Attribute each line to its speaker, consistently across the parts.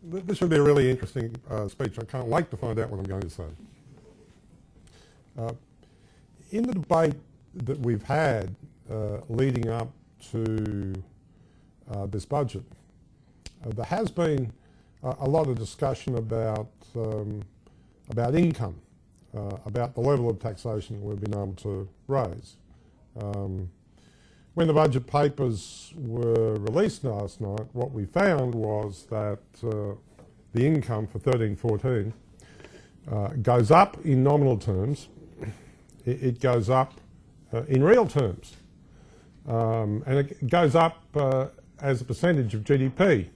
Speaker 1: This should be a really interesting speech. I can't wait to find out what I'm going to say. In the debate that we've had leading up to this budget, there has been a lot of discussion about income, about the level of taxation we've been able to raise. When the budget papers were released last night, what we found was that the income for 13-14 goes up in nominal terms. It goes up in real terms. And it goes up as a percentage of GDP.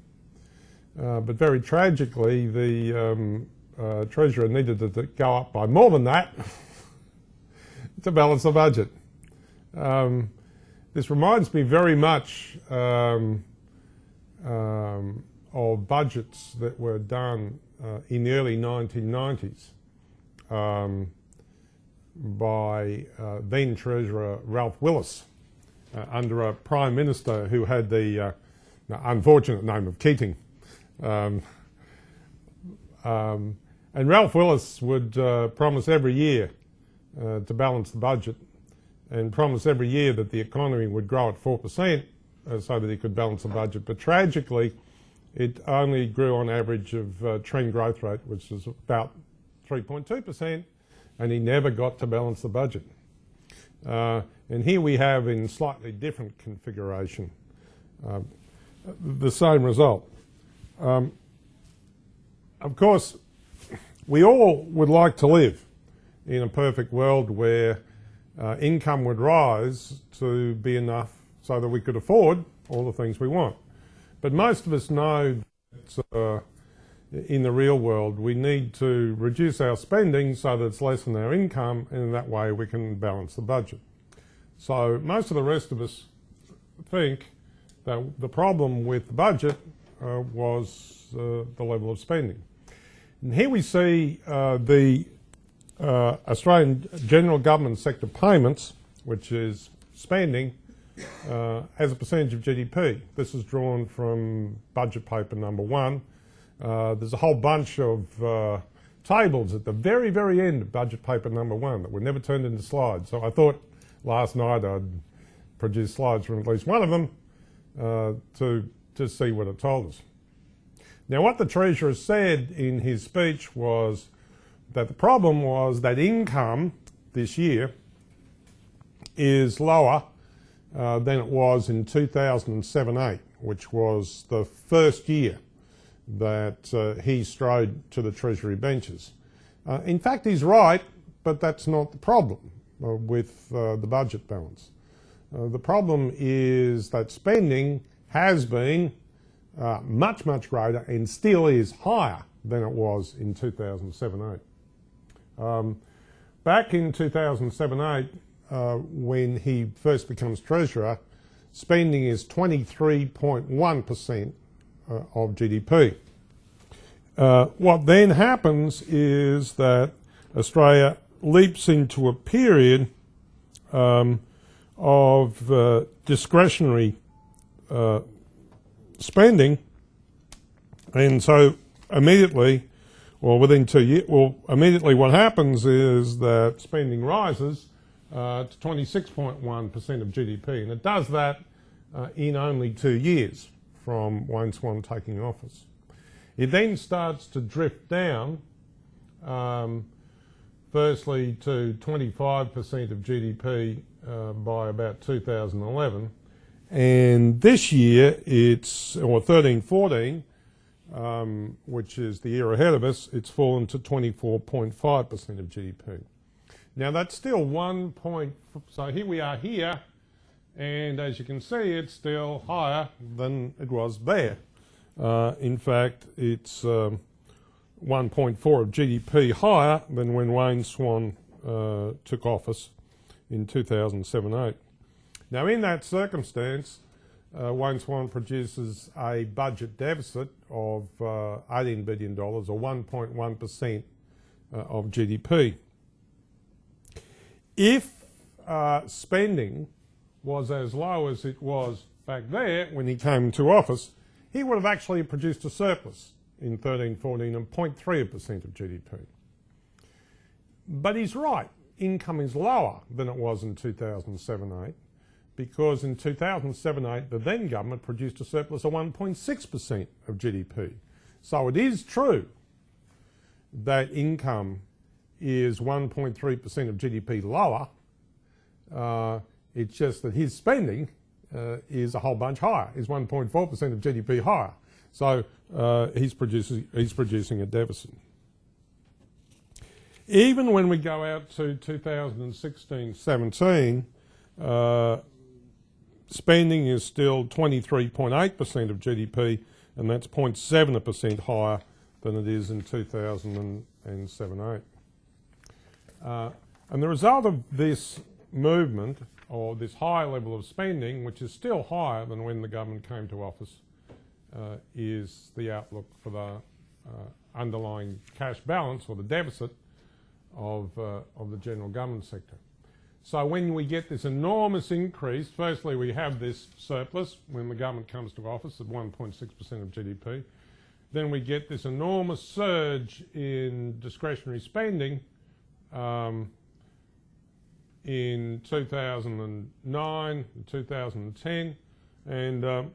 Speaker 1: But very tragically, the Treasurer needed it to go up by more than that to balance the budget. This reminds me very much of budgets that were done in the early 1990s by then Treasurer Ralph Willis under a Prime Minister who had the unfortunate name of Keating. And Ralph Willis would promise every year to balance the budget, and promise every year that the economy would grow at 4% so that he could balance the budget. But tragically, it only grew on average of trend growth rate, which is about 3.2%, and he never got to balance the budget. And here we have, in slightly different configuration, the same result. Of course, we all would like to live in a perfect world where income would rise to be enough so that we could afford all the things we want. But most of us know that in the real world we need to reduce our spending so that it's less than our income, and in that way we can balance the budget. So most of the rest of us think that the problem with the budget was the level of spending. And here we see the Australian general government sector payments, which is spending, as a percentage of GDP. This is drawn from budget paper number 1. There's a whole bunch of tables at the very, very end of budget paper number 1 that were never turned into slides. So I thought last night I'd produce slides from at least one of them to see what it told us. Now, what the Treasurer said in his speech was that the problem was that income this year is lower than it was in 2007-8, which was the first year that he strode to the Treasury benches. In fact, he's right, but that's not the problem with the budget balance. The problem is that spending has been much, much greater and still is higher than it was in 2007-8. Back in 2007-8, when he first becomes Treasurer, spending is 23.1% of GDP. What then happens is that Australia leaps into a period of discretionary spending, and so immediately, or within 2 years, immediately what happens is that spending rises to 26.1% of GDP, and it does that in only 2 years from Wayne Swan taking office. It then starts to drift down, firstly to 25% of GDP by about 2011, and this year it's, or 13-14, which is the year ahead of us, it's fallen to 24.5% of GDP. Now that's still so here we are here, and as you can see, it's still higher than it was there. In fact, it's 1.4 of GDP higher than when Wayne Swan took office in 2007-8. Now in that circumstance, Wayne Swan produces a budget deficit of $18 billion, or 1.1% of GDP. If spending was as low as it was back there when he came into office, he would have actually produced a surplus in 13-14 and 0.3% of GDP. But he's right, income is lower than it was in 2007-8 because in 2007-8 the then government produced a surplus of 1.6% of GDP. So it is true that income is 1.3% of GDP lower. It's just that his spending is a whole bunch higher, is 1.4% of GDP higher. So he's producing a deficit. Even when we go out to 2016-17, spending is still 23.8% of GDP, and that's 0.7% higher than it is in 2007-8. And the result of this movement, or this high level of spending, which is still higher than when the government came to office, is the outlook for the underlying cash balance, or the deficit, of the general government sector. So when we get this enormous increase, firstly we have this surplus when the government comes to office at 1.6% of GDP. Then we get this enormous surge in discretionary spending in 2009 and 2010, and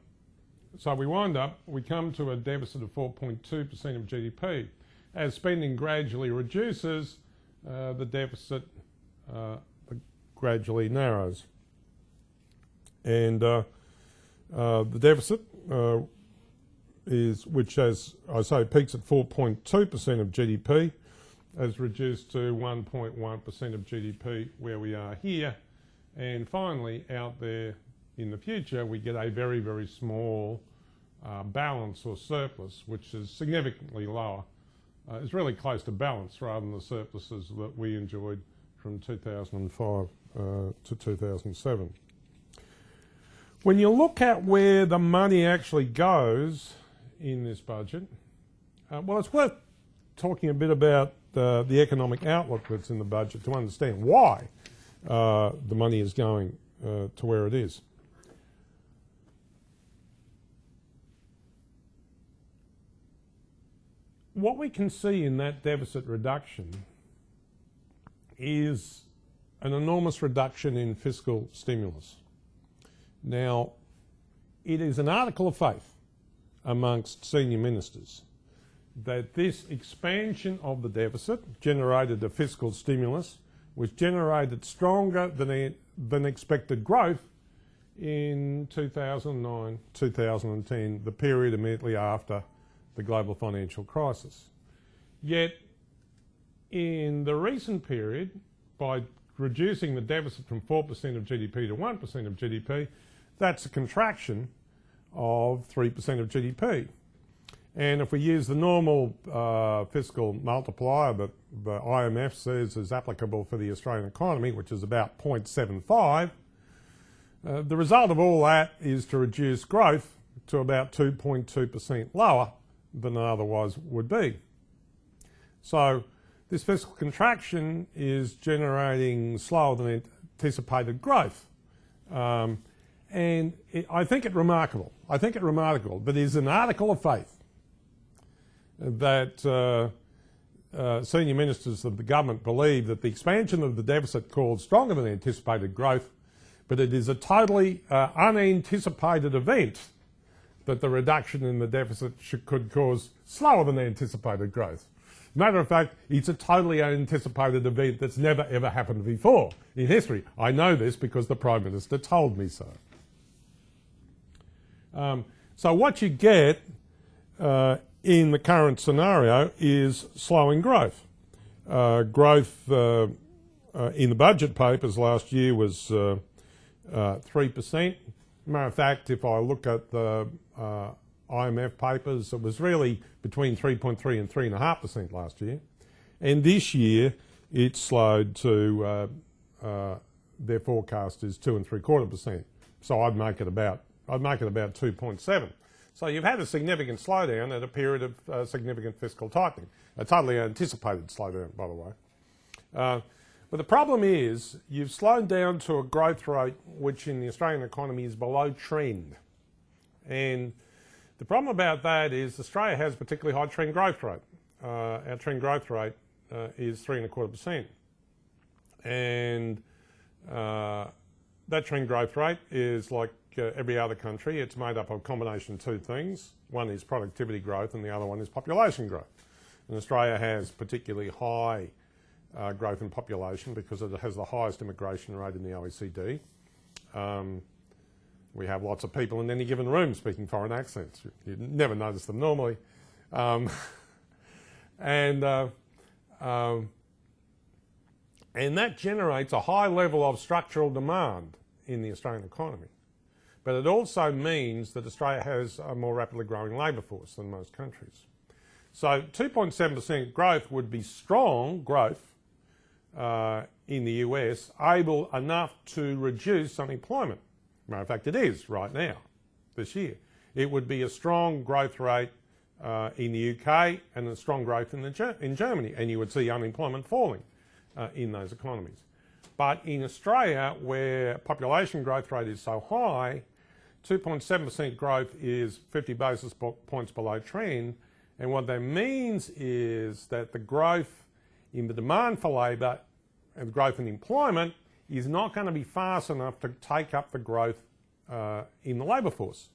Speaker 1: so we come to a deficit of 4.2% of GDP. As spending gradually reduces, the deficit gradually narrows, and the deficit which, as I say, peaks at 4.2% of GDP, has reduced to 1.1% of GDP where we are here, and finally out there in the future we get a very, very small balance or surplus, which is significantly lower. It's really close to balance rather than the surpluses that we enjoyed from 2005 to 2007. When you look at where the money actually goes in this budget, well, it's worth talking a bit about the economic outlook that's in the budget to understand why the money is going to where it is. What we can see in that deficit reduction is an enormous reduction in fiscal stimulus. Now, it is an article of faith amongst senior ministers that this expansion of the deficit generated a fiscal stimulus which generated stronger than expected growth in 2009-2010, the period immediately after the global financial crisis. Yet in the recent period, by reducing the deficit from 4% of GDP to 1% of GDP, that's a contraction of 3% of GDP. And if we use the normal fiscal multiplier that the IMF says is applicable for the Australian economy, which is about 0.75, the result of all that is to reduce growth to about 2.2% lower than it otherwise would be. So this fiscal contraction is generating slower than anticipated growth. And I think it remarkable. I think it remarkable that it is an article of faith that senior ministers of the government believe that the expansion of the deficit caused stronger than anticipated growth, but it is a totally unanticipated event that the reduction in the deficit could cause slower than anticipated growth. Matter of fact, it's a totally unanticipated event that's never ever happened before in history. I know this because the Prime Minister told me so. So what you get in the current scenario is slowing growth. Growth in the budget papers last year was 3%. Matter of fact, if I look at the IMF papers, it was really between 3.3 and 3.5% last year. And this year it slowed to, their forecast is 2.75%. So I'd make it about 2.7. So you've had a significant slowdown at a period of significant fiscal tightening. A totally anticipated slowdown, by the way. But the problem is you've slowed down to a growth rate which in the Australian economy is below trend. And The problem about that is Australia has a particularly high trend growth rate. Our trend growth rate is 3.25%. And that trend growth rate is like every other country. It's made up of a combination of two things. One is productivity growth and the other one is population growth. And Australia has particularly high growth in population because it has the highest immigration rate in the OECD. We have lots of people in any given room speaking foreign accents. You'd never notice them normally. And that generates a high level of structural demand in the Australian economy. But it also means that Australia has a more rapidly growing labour force than most countries. So 2.7% growth would be strong growth in the US, able enough to reduce unemployment. Matter of fact, it is right now, this year. It would be a strong growth rate in the UK and a strong growth in Germany, and you would see unemployment falling in those economies. But in Australia, where population growth rate is so high, 2.7% growth is 50 basis points below trend, and what that means is that the growth in the demand for labour and growth in employment is not going to be fast enough to take up the growth in the labour force.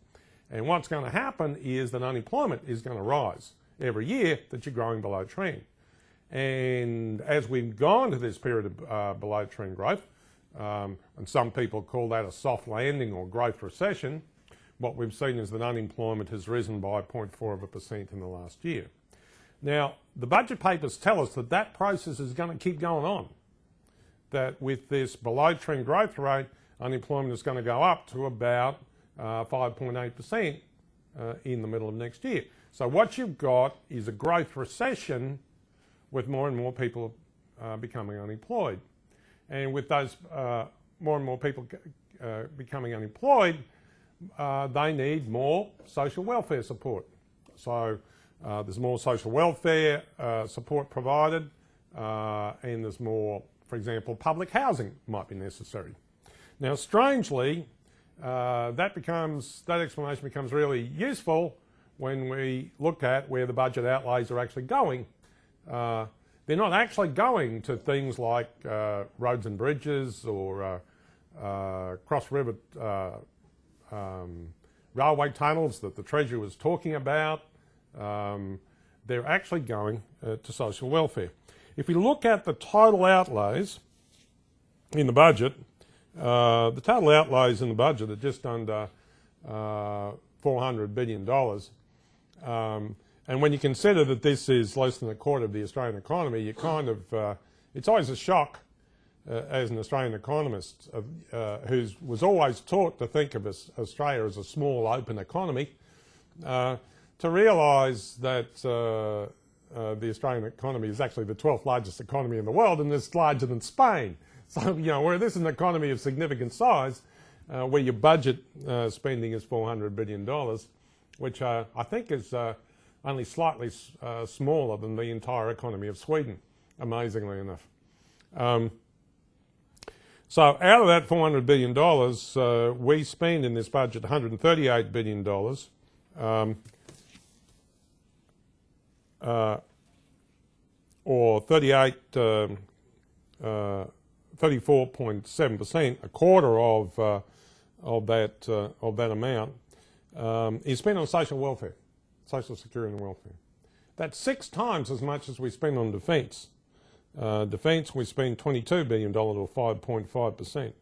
Speaker 1: And what's going to happen is that unemployment is going to rise every year that you're growing below trend. And as we've gone to this period of below trend growth, and some people call that a soft landing or growth recession, what we've seen is that unemployment has risen by 0.4% in the last year. Now, the budget papers tell us that that process is going to keep going on. That with this below trend growth rate, unemployment is going to go up to about 5.8% in the middle of next year. So what you've got is a growth recession with more and more people becoming unemployed. And with those more and more people becoming unemployed, they need more social welfare support. So there's more social welfare support provided, and there's more, for example, public housing might be necessary. Now, strangely, that explanation becomes really useful when we look at where the budget outlays are actually going. They're not actually going to things like roads and bridges or cross-river railway tunnels that the Treasury was talking about. They're actually going to social welfare. If we look at the total outlays in the budget, the total outlays in the budget are just under $400 billion. And when you consider that this is less than a quarter of the Australian economy, you kind of, it's always a shock as an Australian economist who was always taught to think of Australia as a small open economy, to realise that the Australian economy is actually the 12th largest economy in the world, and it's larger than Spain. So, you know, where this is an economy of significant size, where your budget spending is $400 billion, which I think is only slightly smaller than the entire economy of Sweden, amazingly enough. So out of that $400 billion, we spend in this budget $138 billion, or 34.7%, a quarter of that amount, is spent on social welfare, social security and welfare. That's 6 times as much as we spend on defence. Defence, we spend $22 billion, or 5.5%.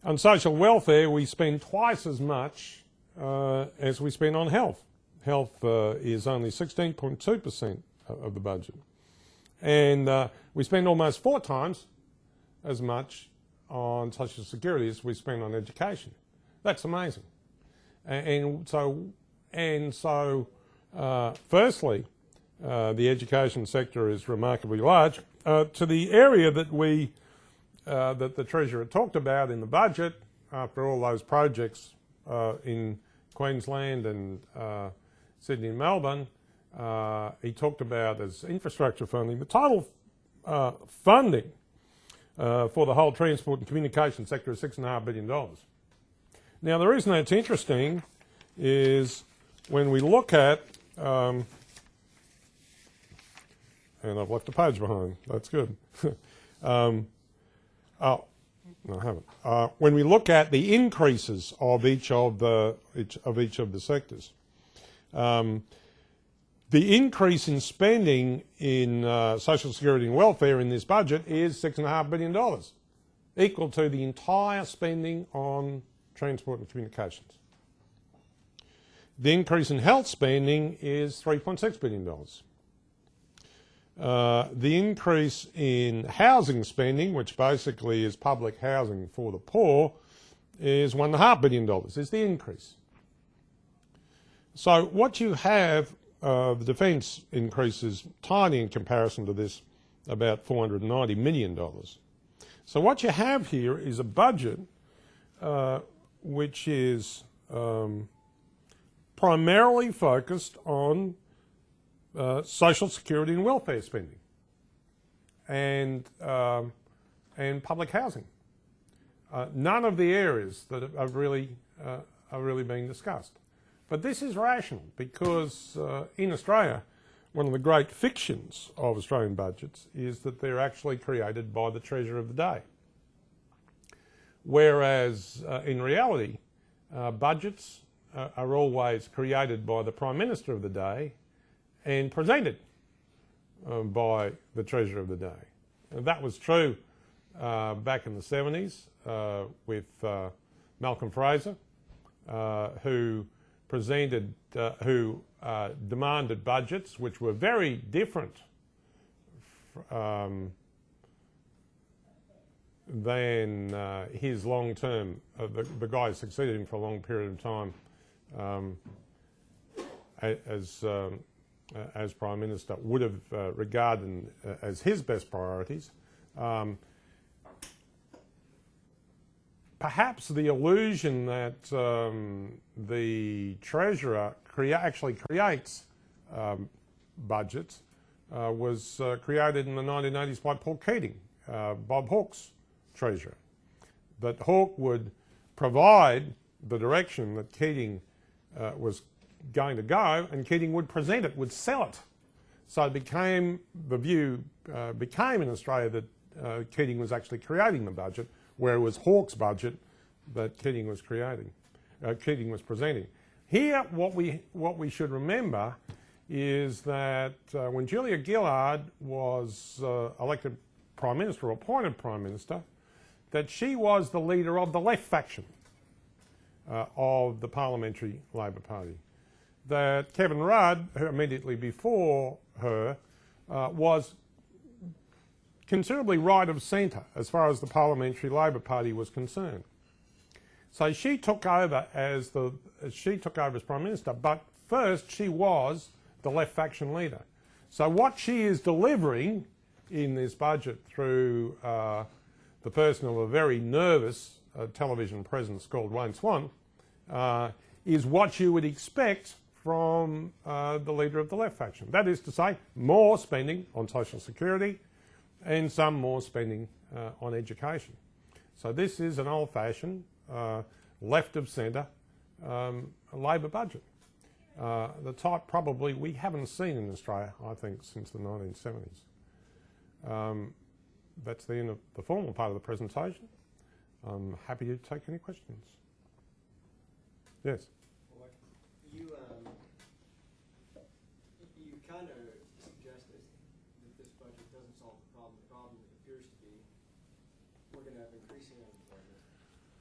Speaker 1: On social welfare, we spend twice as much as we spend on health. Health is only 16.2% of the budget. And we spend almost 4 times as much on social security as we spend on education. That's amazing. And so firstly, the education sector is remarkably large. To the area that that the Treasurer talked about in the budget, after all those projects in Queensland and Sydney and Melbourne, he talked about as infrastructure funding. The total funding for the whole transport and communication sector is $6.5 billion. Now, the reason that's interesting is when we look at, and I've left a page behind, that's good. Oh, no, I haven't. When we look at the increases of each of the sectors, the increase in spending in social security and welfare in this budget is $6.5 billion, equal to the entire spending on transport and communications. The increase in health spending is $3.6 billion. The increase in housing spending, which basically is public housing for the poor, is $1.5 billion, is the increase. So what you have, the defence increase is tiny in comparison to this, about $490 million. So what you have here is a budget which is primarily focused on social security and welfare spending and public housing. None of the areas that are really being discussed. But this is rational because in Australia, one of the great fictions of Australian budgets is that they're actually created by the Treasurer of the day. Whereas in reality, budgets are always created by the Prime Minister of the day and presented by the Treasurer of the day. And that was true back in the 70s with Malcolm Fraser, who demanded budgets which were very different than his long-term, the guy who succeeded him for a long period of time as Prime Minister would have regarded as his best priorities. Perhaps the illusion that the Treasurer actually creates budgets was created in the 1980s by Paul Keating, Bob Hawke's Treasurer. That Hawke would provide the direction that Keating was going to go, and Keating would present it, would sell it. So it became, the view became in Australia that Keating was actually creating the budget, where it was Hawke's budget that Keating was creating, Keating was presenting. Here, what we should remember is that when Julia Gillard was elected Prime Minister, or appointed Prime Minister, that she was the leader of the left faction of the Parliamentary Labor Party. That Kevin Rudd, who immediately before her, was considerably right of centre as far as the Parliamentary Labor Party was concerned. So she took over as Prime Minister, but first she was the left faction leader. So what she is delivering in this budget through the person of a very nervous television presence called Wayne Swan is what you would expect from the leader of the left faction. That is to say, more spending on social security and some more spending on education. So this is an old-fashioned, left of centre Labor budget. The type probably we haven't seen in Australia, I think, since the 1970s. That's the end of the formal part of the presentation. I'm happy to take any questions. Yes?
Speaker 2: Well, you kind of suggested that this budget doesn't solve the problem. The problem appears to be we're going to have increasing unemployment,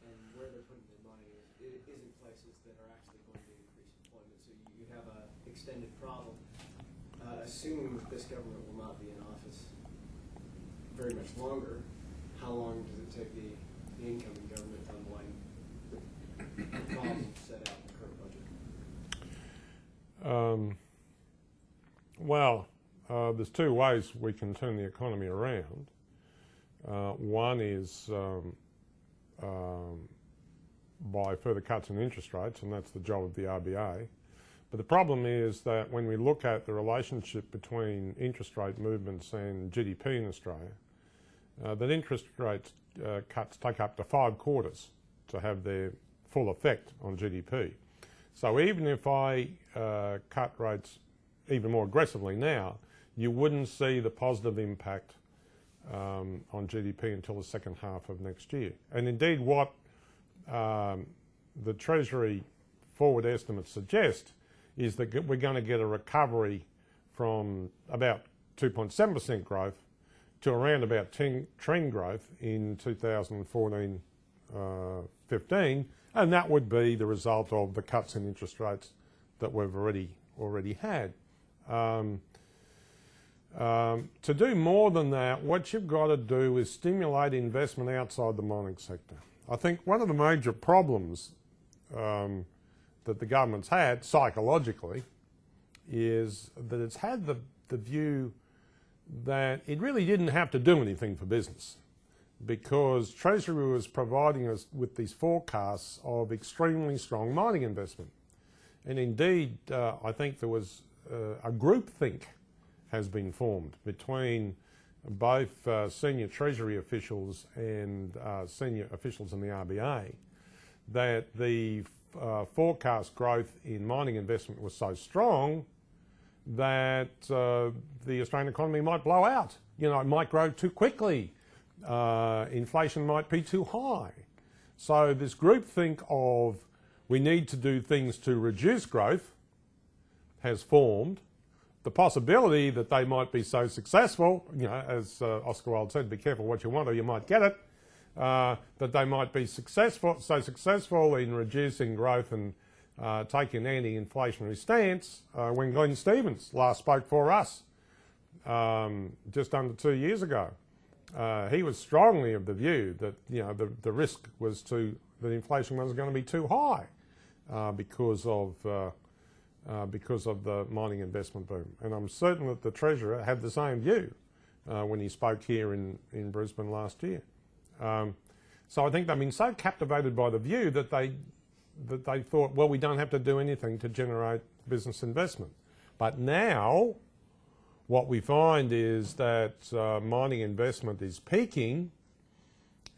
Speaker 2: and where they're putting their money is in places that are actually going to increase employment. So you have an extended problem. Assuming that this government will not be in office very much longer, how long does it take the incoming government to unwind the problems set out in the current budget?
Speaker 1: Well, there's two ways we can turn the economy around. One is by further cuts in interest rates, and that's the job of the RBA. But the problem is that when we look at the relationship between interest rate movements and GDP in Australia, that interest rate cuts take up to 5 quarters to have their full effect on GDP. So even if I cut rates even more aggressively now, you wouldn't see the positive impact on GDP until the second half of next year. And indeed what the Treasury forward estimates suggest is that we're going to get a recovery from about 2.7% growth to around about 10 trend growth in 2014-15, and that would be the result of the cuts in interest rates that we've already had. To do more than that, what you've got to do is stimulate investment outside the mining sector. I think one of the major problems that the government's had psychologically is that it's had the view that it really didn't have to do anything for business, because Treasury was providing us with these forecasts of extremely strong mining investment. And indeed, I think there was a groupthink has been formed between both senior Treasury officials and senior officials in the RBA that the forecast growth in mining investment was so strong that the Australian economy might blow out. You know, it might grow too quickly. Inflation might be too high. So this groupthink of we need to do things to reduce growth has formed. The possibility that they might be so successful, you know, as Oscar Wilde said, be careful what you want or you might get it, that they might be so successful in reducing growth and taking an anti-inflationary stance. When Glenn Stevens last spoke for us just under 2 years ago, he was strongly of the view that, you know, the risk was that inflation was going to be too high because of the mining investment boom. And I'm certain that the Treasurer had the same view when he spoke here in Brisbane last year. So I think they've been so captivated by the view that they thought, well, we don't have to do anything to generate business investment. But now what we find is that mining investment is peaking,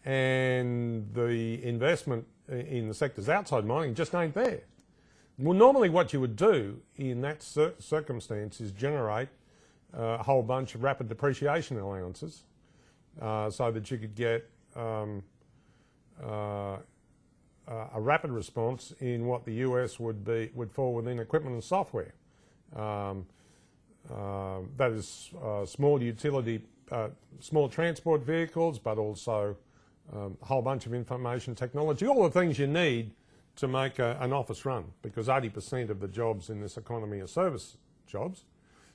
Speaker 1: and the investment in the sectors outside mining just ain't there. Well, normally what you would do in that circumstance is generate a whole bunch of rapid depreciation allowances so that you could get a rapid response in what the US would fall within equipment and software. That is small utility, small transport vehicles, but also a whole bunch of information technology, all the things you need to make an office run, because 80% of the jobs in this economy are service jobs.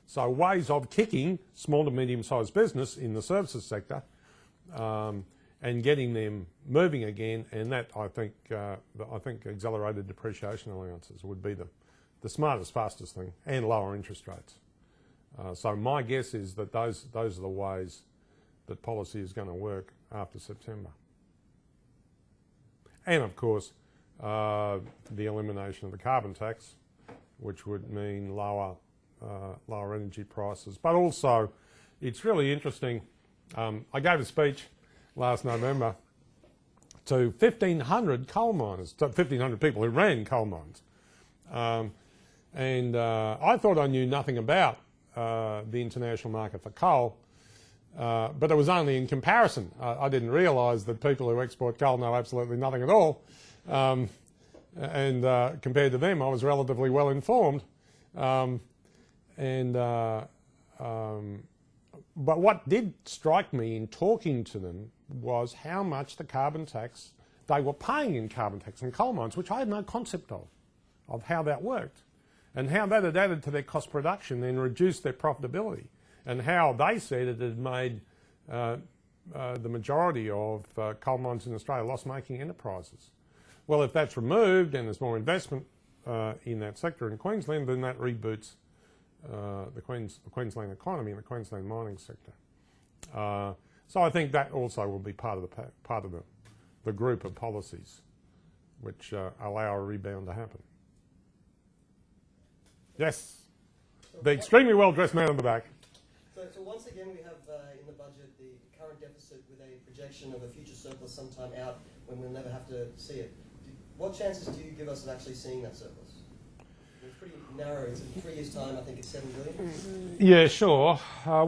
Speaker 1: So ways of kicking small to medium-sized business in the services sector and getting them moving again, and that I think accelerated depreciation allowances would be the smartest, fastest thing, and lower interest rates. So my guess is that those are the ways that policy is going to work after September. And of course, the elimination of the carbon tax, which would mean lower energy prices. But also, it's really interesting. I gave a speech last November to 1,500 coal miners, to 1,500 people who ran coal mines. And I thought I knew nothing about the international market for coal, but it was only in comparison. I didn't realise that people who export coal know absolutely nothing at all. And compared to them, I was relatively well informed. But what did strike me in talking to them was how much the carbon tax they were paying in carbon tax in coal mines, which I had no concept of how that worked, and how that had added to their cost production and reduced their profitability, and how they said it had made the majority of coal mines in Australia loss-making enterprises. Well, if that's removed and there's more investment in that sector in Queensland, then that reboots the Queensland economy and the Queensland mining sector. So I think that also will be part of the group of policies which allow a rebound to happen. Yes, the extremely well-dressed man on the back.
Speaker 2: So once again, we have in the budget the current deficit with a projection of a future surplus sometime out when we'll never have to see it. What chances do you give us of actually seeing that surplus? It's pretty narrow. It's in 3 years' time. I think it's 7 billion.
Speaker 1: Yeah, sure. How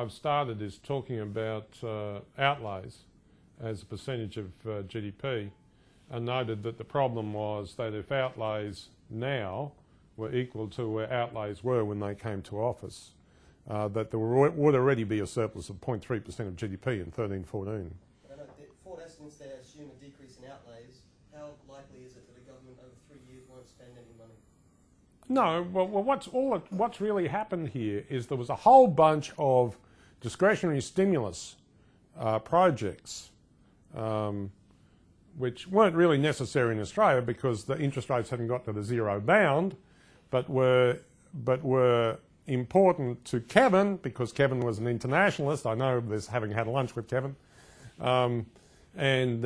Speaker 1: I've started is talking about outlays as a percentage of GDP, and noted that the problem was that if outlays now were equal to where outlays were when they came to office, that there would already be a surplus of 0.3% of GDP in 13-14.
Speaker 2: Ford estimates they assume a decrease in outlays. How likely is it that a government over 3 years won't spend any money?
Speaker 1: No, well, what's really happened here is there was a whole bunch of discretionary stimulus projects which weren't really necessary in Australia because the interest rates hadn't got to the zero bound, but were important to Kevin because Kevin was an internationalist. I know this, having had lunch with Kevin. And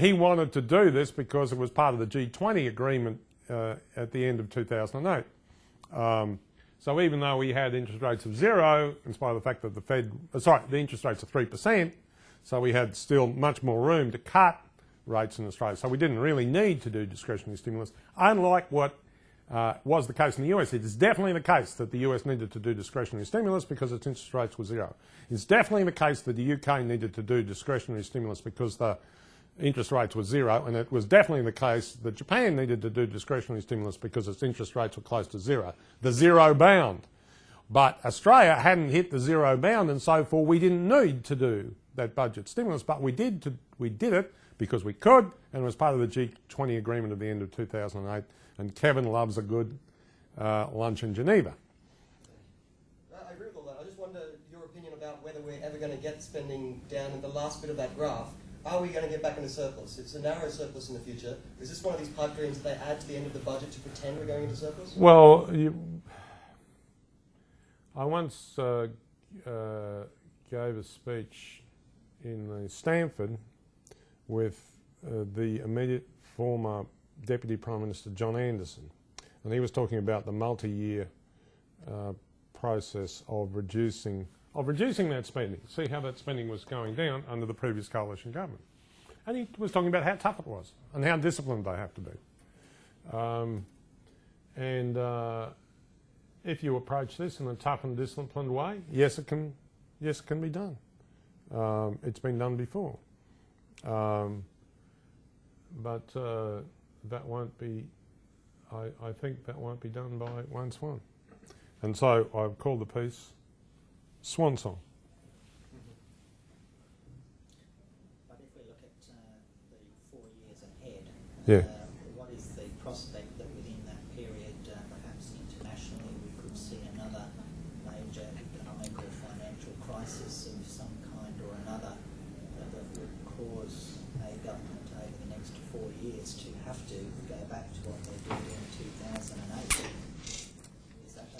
Speaker 1: he wanted to do this because it was part of the G20 agreement at the end of 2008. So even though we had interest rates of zero, in spite of the fact that the interest rates are 3%, so we had still much more room to cut rates in Australia. So we didn't really need to do discretionary stimulus, unlike what was the case in the US. It is definitely the case that the US needed to do discretionary stimulus because its interest rates were zero. It's definitely the case that the UK needed to do discretionary stimulus because the interest rates were zero, and it was definitely the case that Japan needed to do discretionary stimulus because its interest rates were close to zero, the zero bound. But Australia hadn't hit the zero bound, and so forth. We didn't need to do that budget stimulus, but we did it because we could, and it was part of the G20 agreement at the end of 2008. And Kevin loves a good lunch in Geneva.
Speaker 2: I agree with all that. I just wonder your opinion about whether we're ever going to get spending down in the last bit of that graph. Are we going to get back into surplus? It's a narrow surplus in the future. Is this one of these pipe dreams that they add to the end of the budget to pretend we're going into surplus?
Speaker 1: Well, I once gave a speech in Stanford with the immediate former Deputy Prime Minister John Anderson, and he was talking about the multi-year process of reducing that spending. See how that spending was going down under the previous coalition government, and he was talking about how tough it was and how disciplined they have to be. If you approach this in a tough and disciplined way, yes, it can be done. It's been done before, but that won't be. I think that won't be done by one swan, and so I've called the piece "Swan Song."
Speaker 3: But if we look at the 4 years ahead,
Speaker 1: Yeah.
Speaker 3: What is the prospect that within that period, perhaps internationally, we could see another major economic or financial crisis of some kind or another that would cause a government over the next 4 years to have to go back to what they did in 2008? Is that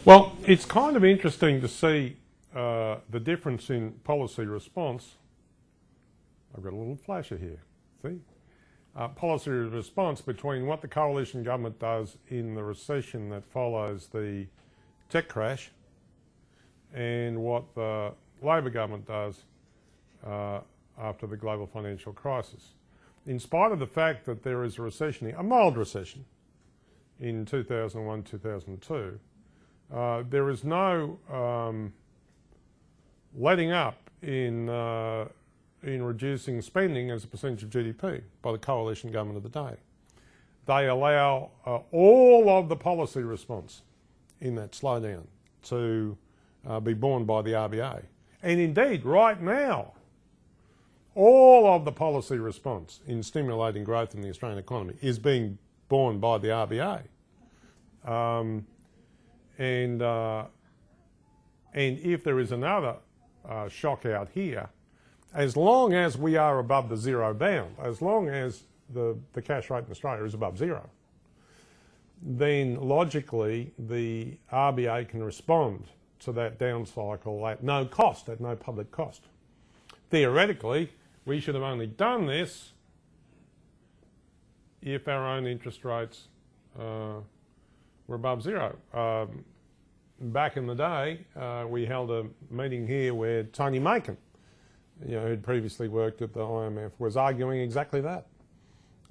Speaker 1: Well, it's kind of interesting to see the difference in policy response. I've got a little flasher here, see? Policy response between what the coalition government does in the recession that follows the tech crash and what the Labor government does after the global financial crisis. In spite of the fact that there is a recession, a mild recession in 2001, 2002, there is no letting up in reducing spending as a percentage of GDP by the coalition government of the day. They allow all of the policy response in that slowdown to be borne by the RBA. And indeed, right now, all of the policy response in stimulating growth in the Australian economy is being borne by the RBA. And if there is another shock out here, as long as we are above the zero bound, as long as the cash rate in Australia is above zero, then logically the RBA can respond to that down cycle at no cost, at no public cost. Theoretically, we should have only done this if our own interest rates were above zero. Back in the day, we held a meeting here where Tony Macon, who'd previously worked at the IMF, was arguing exactly that.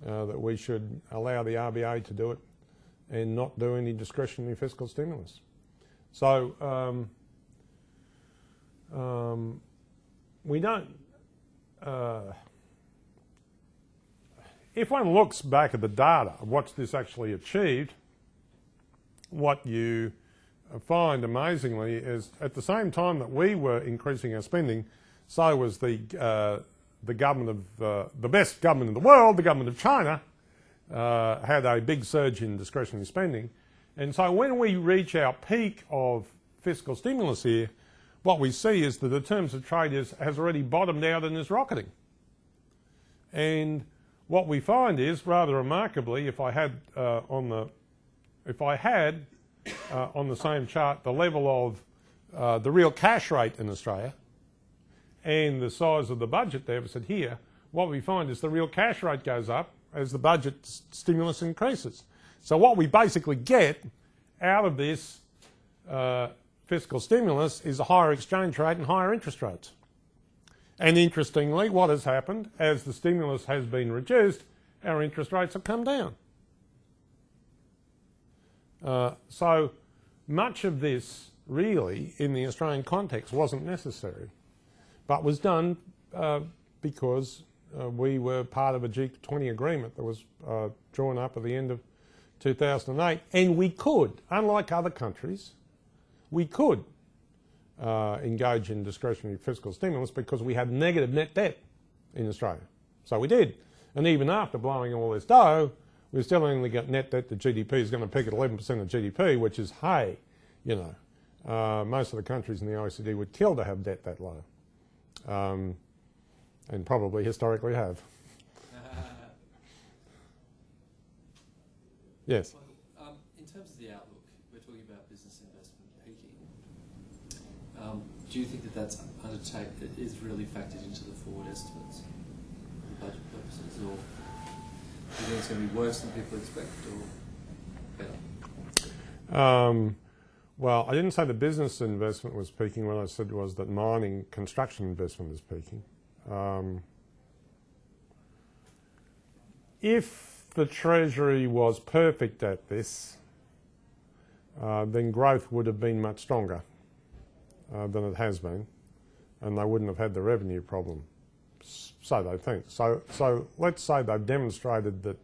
Speaker 1: that we should allow the RBA to do it and not do any discretionary fiscal stimulus. So we don't... if one looks back at the data of what's this actually achieved, what you find amazingly is at the same time that we were increasing our spending, so was the government of the best government in the world, the government of China, had a big surge in discretionary spending. And so when we reach our peak of fiscal stimulus here, what we see is that the terms of trade has already bottomed out and is rocketing. And what we find is, rather remarkably, if I had on the same chart the level of the real cash rate in Australia and the size of the budget deficit here, what we find is the real cash rate goes up as the budget stimulus increases. So what we basically get out of this fiscal stimulus is a higher exchange rate and higher interest rates. And interestingly, what has happened as the stimulus has been reduced, our interest rates have come down. So much of this really in the Australian context wasn't necessary, but was done because we were part of a G20 agreement that was drawn up at the end of 2008, and we could, unlike other countries, we could engage in discretionary fiscal stimulus because we had negative net debt in Australia. So we did. And even after blowing all this dough, we still only got net debt to GDP is going to peak at 11% of GDP, which is, hey, you know, most of the countries in the OECD would kill to have debt that low. And probably historically have. Yes?
Speaker 4: Well, in terms of the outlook, we're talking about business investment peaking. Do you think that that's is really factored into the forward estimates for budget purposes, or do you think it's going to be worse than people expect, or better?
Speaker 1: Well, I didn't say the business investment was peaking. What I said was that mining construction investment is peaking. If the Treasury was perfect at this, then growth would have been much stronger than it has been, and they wouldn't have had the revenue problem. So they think. So let's say they've demonstrated that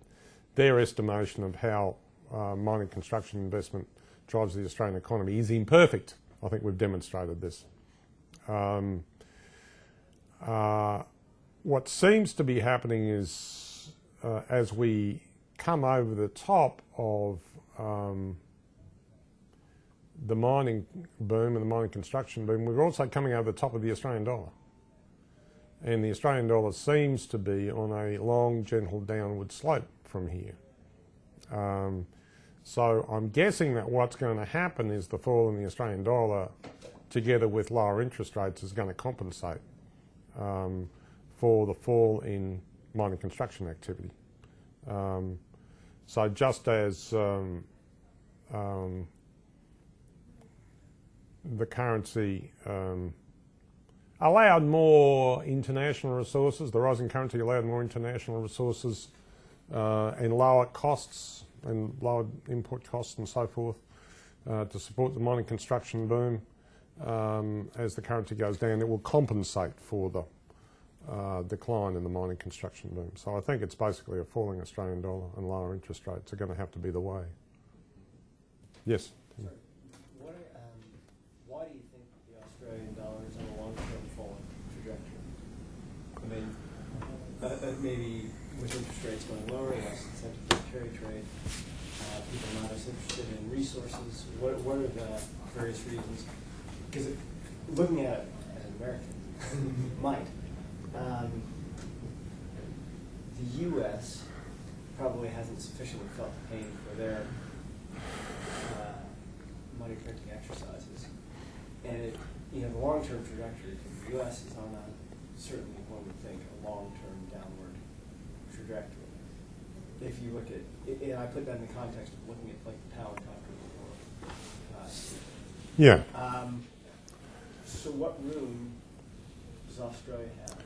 Speaker 1: their estimation of how mining construction investment drives the Australian economy is imperfect. I think we've demonstrated this. What seems to be happening is as we come over the top of the mining boom and the mining construction boom, we're also coming over the top of the Australian dollar. And the Australian dollar seems to be on a long, gentle downward slope from here. So I'm guessing that what's going to happen is the fall in the Australian dollar, together with lower interest rates, is going to compensate for the fall in mining construction activity. So just as the currency allowed more international resources, the rising currency allowed more international resources and lower costs and lower import costs and so forth to support the mining construction boom. As the currency goes down, it will compensate for the decline in the mining construction boom. So I think it's basically a falling Australian dollar and lower interest rates are going to have to be the way. Yes?
Speaker 2: Sorry. Why do you think the Australian dollar is on a long-term falling trajectory? I mean, maybe with interest rates going lower, less incentive for carry trade, people not as interested in resources. What are the various reasons? Because looking at it as an American might, the U.S. probably hasn't sufficiently felt the pain for their money printing exercises, and the long-term trajectory for the U.S. is on a certainly one would think a long-term downward trajectory. If you look at, and I put that in the context of looking at like the power countries or
Speaker 1: Yeah.
Speaker 2: So what room does Australia have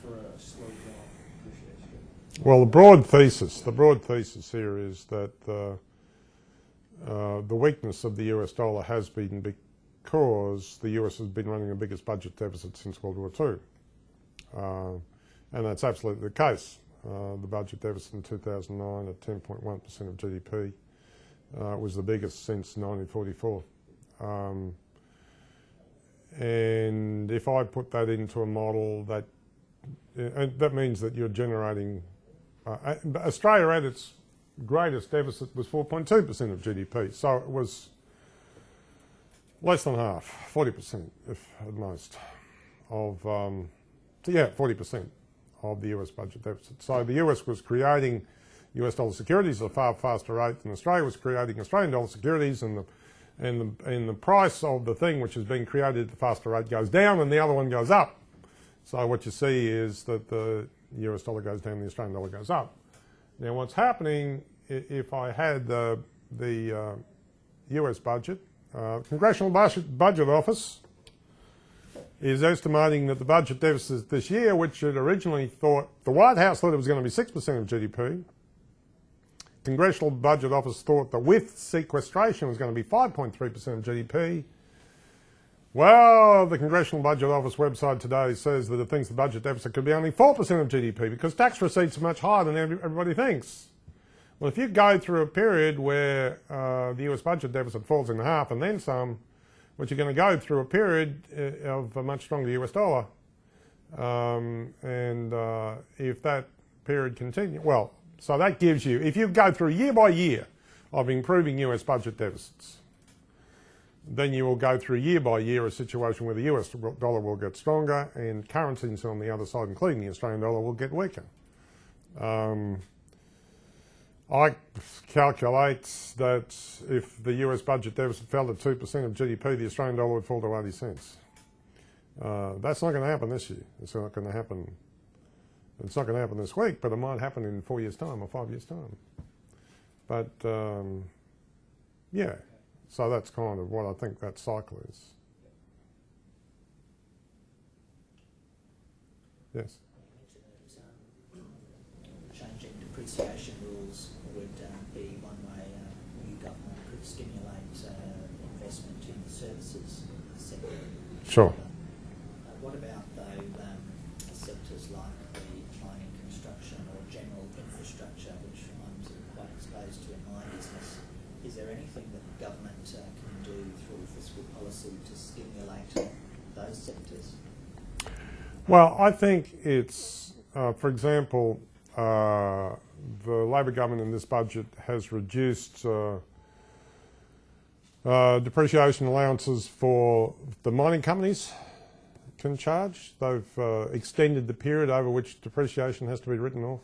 Speaker 2: for a slow down appreciation?
Speaker 1: Well, the broad thesis here is that the weakness of the US dollar has been because the US has been running the biggest budget deficit since World War II. And that's absolutely the case. The budget deficit in 2009 at 10.1% of GDP was the biggest since 1944. And if I put that into a model, that means that you're generating... Australia at its greatest deficit was 4.2% of GDP, so it was less than half, 40% if at most, of 40% of the US budget deficit. So the US was creating US dollar securities at a far faster rate than Australia was creating Australian dollar securities, and the price of the thing which is being created at a faster rate goes down and the other one goes up. So what you see is that the US dollar goes down, the Australian dollar goes up. Now what's happening, if I had the US budget, Congressional Budget Office is estimating that the budget deficit this year, which it originally thought, the White House thought it was going to be 6% of GDP. Congressional Budget Office thought that with sequestration it was going to be 5.3% of GDP. Well, the Congressional Budget Office website today says that it thinks the budget deficit could be only 4% of GDP because tax receipts are much higher than everybody thinks. Well, if you go through a period where the US budget deficit falls in half and then some, but you're going to go through a period of a much stronger US dollar. If that period continues, well, so that gives you, if you go through year by year of improving US budget deficits, then you will go through year by year a situation where the US dollar will get stronger and currencies on the other side, including the Australian dollar, will get weaker. I calculate that if the US budget deficit fell to 2% of GDP, the Australian dollar would fall to 80 cents. That's not going to happen this year. It's not going to happen. It's not going to happen this week, but it might happen in 4 years' time or 5 years' time. But yeah, so that's kind of what I think that cycle is. Yes.
Speaker 3: Changing depreciation rules would be one way new government could stimulate investment in the services sector.
Speaker 1: Sure.
Speaker 3: What about though sectors like the mining, construction or general infrastructure, which I'm quite exposed to in my business? Is there anything that the government can do through fiscal policy to stimulate those sectors?
Speaker 1: Well, I think it's, for example, the Labor government in this budget has reduced depreciation allowances for the mining companies can charge. They've extended the period over which depreciation has to be written off.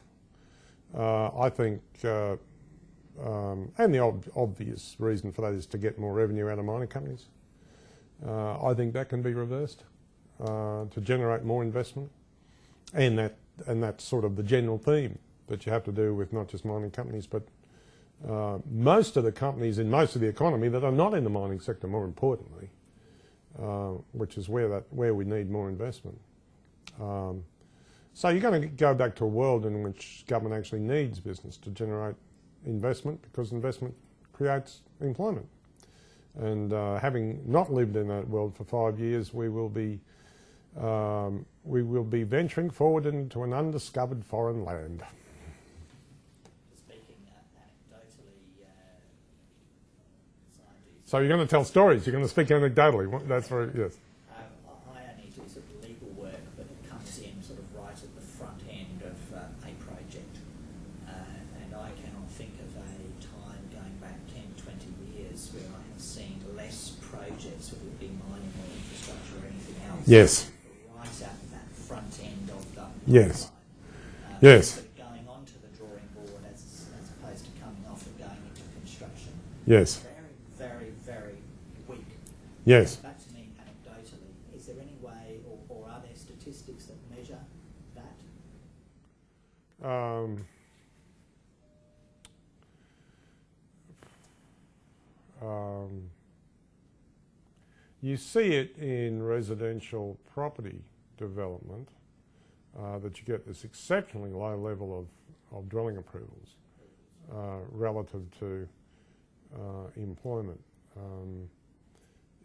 Speaker 1: I think, and the obvious reason for that is to get more revenue out of mining companies. I think that can be reversed to generate more investment, and that's sort of the general theme that you have to do with not just mining companies, but most of the companies in most of the economy that are not in the mining sector, more importantly, which is where we need more investment. So you're going to go back to a world in which government actually needs business to generate investment, because investment creates employment. And having not lived in that world for 5 years, we will be venturing forward into an undiscovered foreign land.
Speaker 3: Speaking anecdotally,
Speaker 1: So you're going to tell stories. You're going to speak anecdotally. That's very, yes.
Speaker 3: I only do sort of legal work, but it comes in sort of right at the front end of a project. And I cannot think of a time going back 10, 20 years where I have seen less projects, whether it be mining or infrastructure or anything else.
Speaker 1: Yes.
Speaker 3: Right at that front end of the
Speaker 1: Yes.
Speaker 3: pipeline.
Speaker 1: Yes.
Speaker 3: Sort of going onto the drawing board as opposed to coming off and going into construction.
Speaker 1: Yes.
Speaker 3: Very, very weak.
Speaker 1: Yes.
Speaker 3: Back to me anecdotally, is there any way or are there statistics that measure that?
Speaker 1: You see it in residential property development, that you get this exceptionally low level of dwelling approvals relative to employment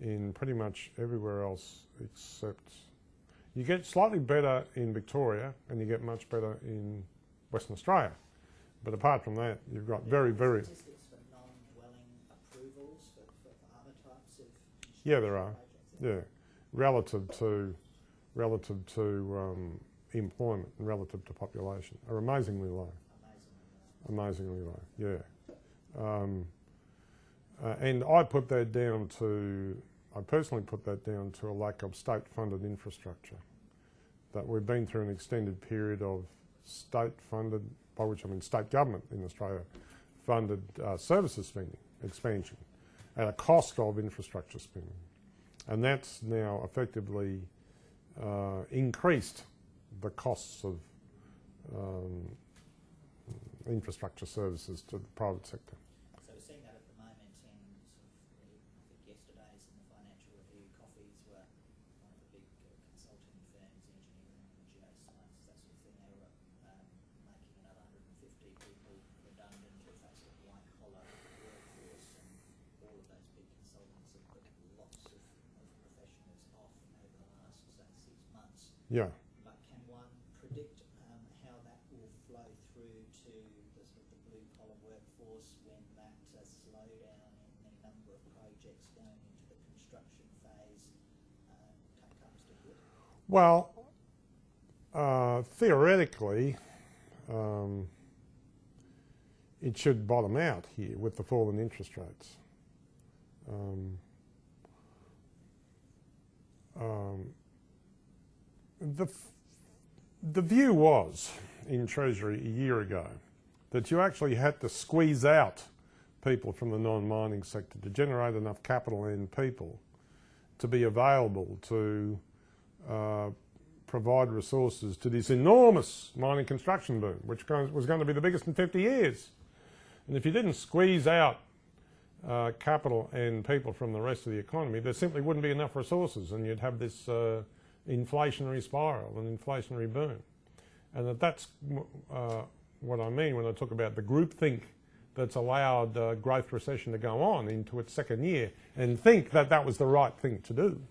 Speaker 1: in pretty much everywhere else except you get slightly better in Victoria and you get much better in Western Australia. But apart from that, you've got very, very...
Speaker 3: Statistics for non-dwelling approvals for other types of
Speaker 1: Yeah, there are.
Speaker 3: projects?
Speaker 1: Yeah, relative to employment and relative to population are amazingly low. Amazingly low, yeah. And I personally put that down to a lack of state-funded infrastructure. That we've been through an extended period of state-funded, by which I mean state government in Australia, funded services spending, expansion, at a cost of infrastructure spending. And that's now effectively increased the costs of infrastructure services to the private sector.
Speaker 3: So we're seeing that at the moment in sort of, I think yesterday's in the Financial Review coffees were one of the big consulting firms, engineering and geoscience, that sort of thing. They were making another 150 people redundant of that sort of white collar workforce, and all of those big consultants have put lots of professionals off over the last, say, 6 months.
Speaker 1: Yeah.
Speaker 3: But can one predict how that will flow through to the sort of the blue-collar workforce when that slowdown in the number of projects going into the construction phase comes to hit?
Speaker 1: Well, theoretically, it should bottom out here with the fall in interest rates. The view was in Treasury a year ago that you actually had to squeeze out people from the non-mining sector to generate enough capital and people to be available to provide resources to this enormous mining construction boom, which was going to be the biggest in 50 years. And if you didn't squeeze out capital and people from the rest of the economy, there simply wouldn't be enough resources, and you'd have this inflationary spiral, an inflationary boom. And that's what I mean when I talk about the groupthink that's allowed growth recession to go on into its second year and think that that was the right thing to do.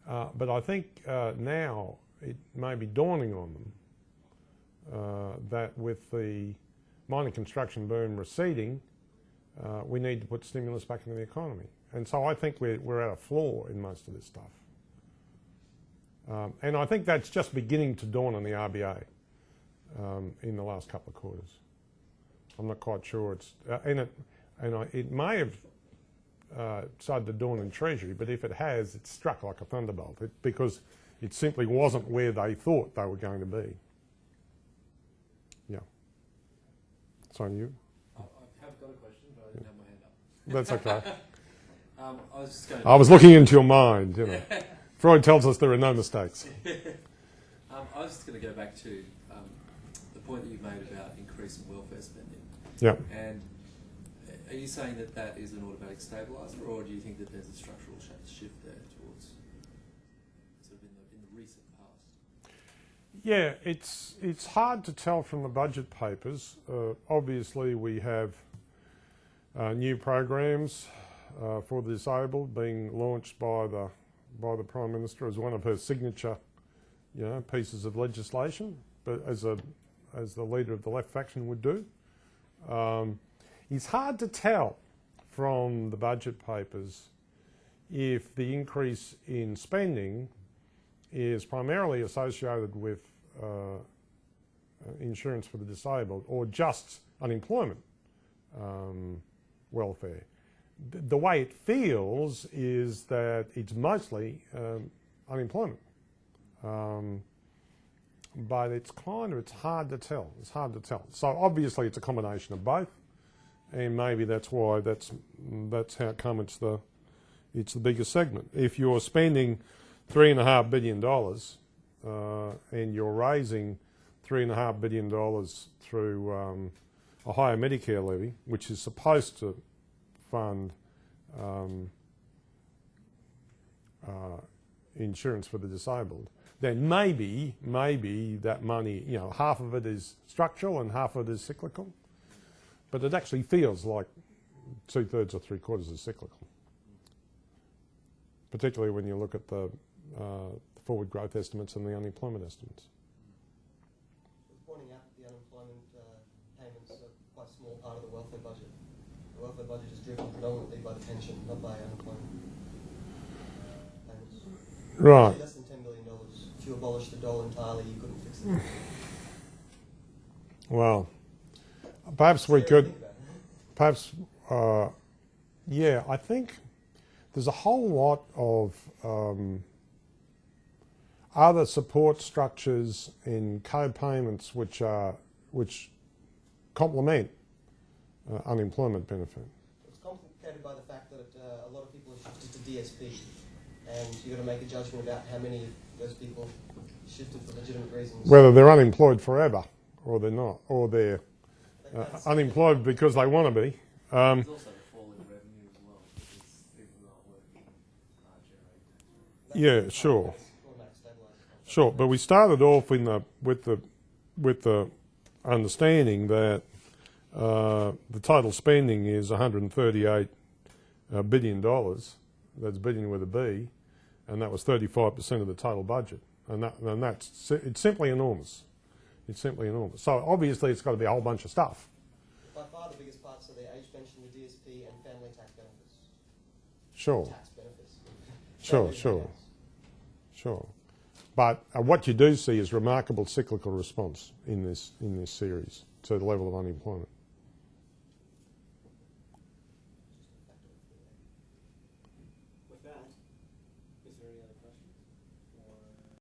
Speaker 1: But I think now it may be dawning on them that with the mining construction boom receding, we need to put stimulus back into the economy. And so I think we're at a floor in most of this stuff. And I think that's just beginning to dawn on the RBA in the last couple of quarters. I'm not quite sure it's, it may have started to dawn in Treasury, but if it has, it's struck like a thunderbolt because it simply wasn't where they thought they were going to be. Yeah. So you?
Speaker 4: I have got a question, but I didn't have my hand up.
Speaker 1: That's okay.
Speaker 4: I was just going
Speaker 1: I was looking into your mind, you know. Freud tells us there are no mistakes.
Speaker 4: I was just going to go back to the point that you made about increasing welfare spending.
Speaker 1: Yeah.
Speaker 4: And are you saying that that is an automatic stabiliser, or do you think that there's a structural shift there towards sort of in the recent past?
Speaker 1: Yeah, it's hard to tell from the budget papers. Obviously, we have new programs for the disabled being launched by the Prime Minister as one of her signature, pieces of legislation, but as the leader of the left faction would do. It's hard to tell from the budget papers if the increase in spending is primarily associated with insurance for the disabled or just unemployment welfare. The way it feels is that it's mostly unemployment. But it's hard to tell. It's hard to tell. So obviously it's a combination of both, and maybe that's why that's how come it's the biggest segment. If you're spending $3.5 billion and you're raising $3.5 billion through a higher Medicare levy, which is supposed to fund insurance for the disabled, then maybe that money, you know, half of it is structural and half of it is cyclical. But it actually feels like 2/3 or 3/4 is cyclical, particularly when you look at the forward growth estimates and the unemployment estimates.
Speaker 2: Pointing out that the unemployment payments are quite a small part of the welfare budget. The welfare budget is driven predominantly by the pension, not by unemployment payments.
Speaker 1: Right.
Speaker 2: Less than $10 billion. If you abolish the dole entirely, you couldn't fix it.
Speaker 1: Well, perhaps we
Speaker 2: Scary to
Speaker 1: could,
Speaker 2: think about.
Speaker 1: perhaps, yeah, I think there's a whole lot of other support structures in co-payments which complement unemployment benefit.
Speaker 2: It's complicated by the fact that a lot of people have shifted to DSP, and you've got to make a judgment about how many of those people shifted for legitimate reasons.
Speaker 1: Whether they're unemployed forever or they're not, or they're
Speaker 2: That's-
Speaker 1: unemployed because they want to be.
Speaker 4: There's also the fall in revenue as well, because people not working generate tax.
Speaker 1: Yeah, sure.
Speaker 2: automatic stabiliser.
Speaker 1: Sure, but we started off with the understanding that the total spending is $138 billion. That's billion with a B, and that was 35% of the total budget, and it's simply enormous. It's simply enormous. So obviously, it's got to be a whole bunch of stuff.
Speaker 2: By far the biggest parts are the age pension, the DSP, and family tax benefits.
Speaker 1: Sure,
Speaker 2: Tax benefits.
Speaker 1: sure,
Speaker 2: Family
Speaker 1: sure,
Speaker 2: payouts.
Speaker 1: sure. But what you do see is remarkable cyclical response in this series to the level of unemployment.